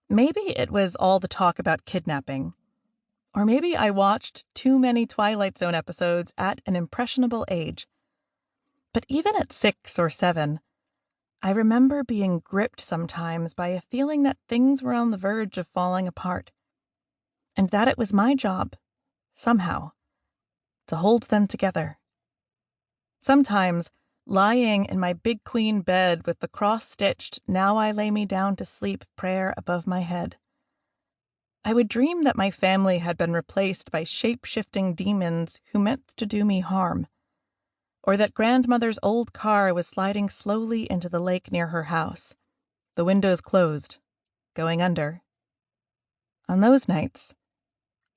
Maybe it was all the talk about kidnapping. Or maybe I watched too many Twilight Zone episodes at an impressionable age. But even at 6 or 7, I remember being gripped sometimes by a feeling that things were on the verge of falling apart, and that it was my job, somehow, to hold them together. Sometimes, lying in my big queen bed with the cross-stitched "Now I lay me down to sleep" prayer above my head, I would dream that my family had been replaced by shape-shifting demons who meant to do me harm, or that grandmother's old car was sliding slowly into the lake near her house, the windows closed, going under. On those nights,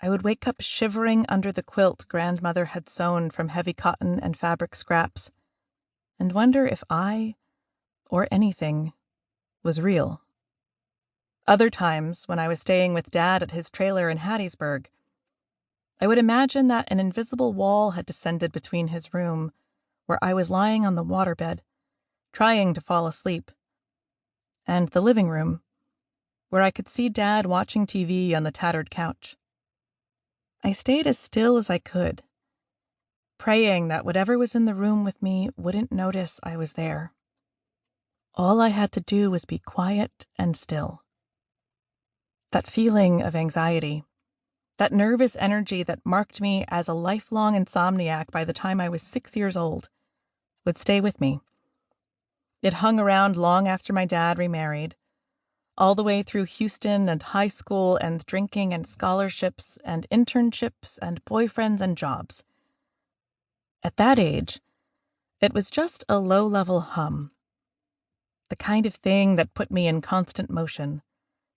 I would wake up shivering under the quilt grandmother had sewn from heavy cotton and fabric scraps, and wonder if I, or anything, was real. Other times, when I was staying with Dad at his trailer in Hattiesburg, I would imagine that an invisible wall had descended between his room, where I was lying on the waterbed, trying to fall asleep, and the living room, where I could see Dad watching TV on the tattered couch. I stayed as still as I could, praying that whatever was in the room with me wouldn't notice I was there. All I had to do was be quiet and still. That feeling of anxiety, that nervous energy that marked me as a lifelong insomniac by the time I was 6 years old, would stay with me. It hung around long after my dad remarried, all the way through Houston and high school and drinking and scholarships and internships and boyfriends and jobs. At that age, it was just a low-level hum, the kind of thing that put me in constant motion,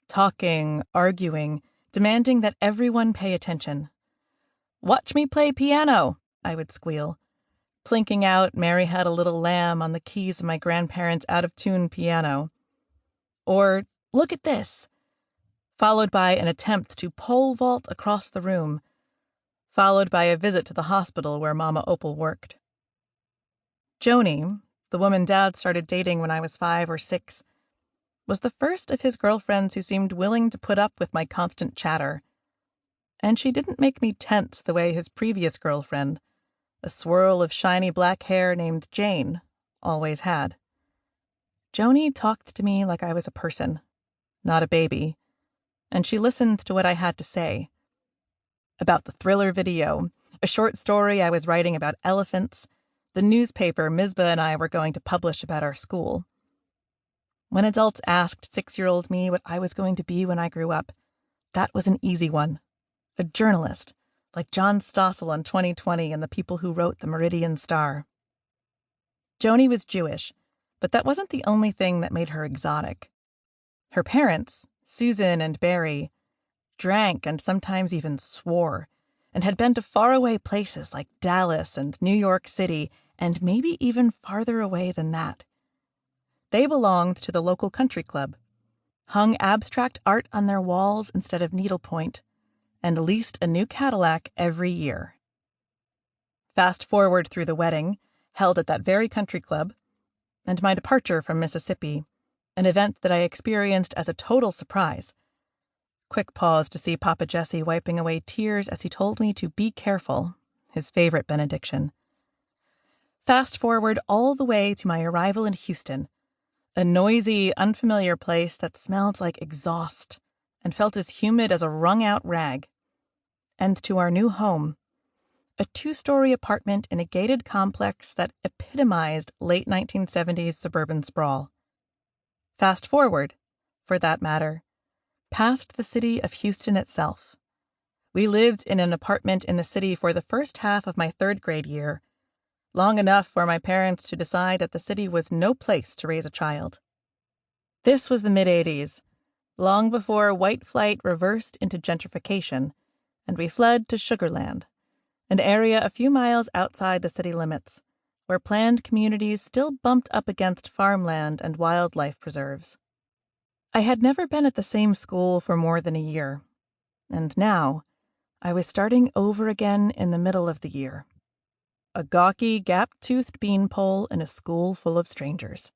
talking, arguing, demanding that everyone pay attention. "Watch me play piano," I would squeal, plinking out "Mary Had a Little Lamb" on the keys of my grandparents' out-of-tune piano. Or, "Look at this," followed by an attempt to pole vault across the room, followed by a visit to the hospital where Mama Opal worked. Joni, the woman Dad started dating when I was 5 or 6, was the first of his girlfriends who seemed willing to put up with my constant chatter. And she didn't make me tense the way his previous girlfriend, a swirl of shiny black hair named Jane, always had. Joni talked to me like I was a person, not a baby, and she listened to what I had to say. About the Thriller video, a short story I was writing about elephants, the newspaper Misbah and I were going to publish about our school. When adults asked 6-year-old me what I was going to be when I grew up, that was an easy one. A journalist, like John Stossel on 2020 and the people who wrote the Meridian Star. Joni was Jewish, but that wasn't the only thing that made her exotic. Her parents, Susan and Barry, drank and sometimes even swore, and had been to faraway places like Dallas and New York City, and maybe even farther away than that. They belonged to the local country club, hung abstract art on their walls instead of needlepoint, and leased a new Cadillac every year. Fast forward through the wedding, held at that very country club, and my departure from Mississippi, an event that I experienced as a total surprise. Quick pause to see Papa Jesse wiping away tears as he told me to be careful, his favorite benediction. Fast forward all the way to my arrival in Houston, a noisy, unfamiliar place that smelled like exhaust and felt as humid as a wrung-out rag, and to our new home, a 2-story apartment in a gated complex that epitomized late 1970s suburban sprawl. Fast forward, for that matter, past the city of Houston itself. We lived in an apartment in the city for the first half of my 3rd grade year, long enough for my parents to decide that the city was no place to raise a child. This was the mid-'80s, long before white flight reversed into gentrification, and we fled to Sugarland, an area a few miles outside the city limits, where planned communities still bumped up against farmland and wildlife preserves. I had never been at the same school for more than a year, and now I was starting over again in the middle of the year. A gawky, gap-toothed beanpole in a school full of strangers.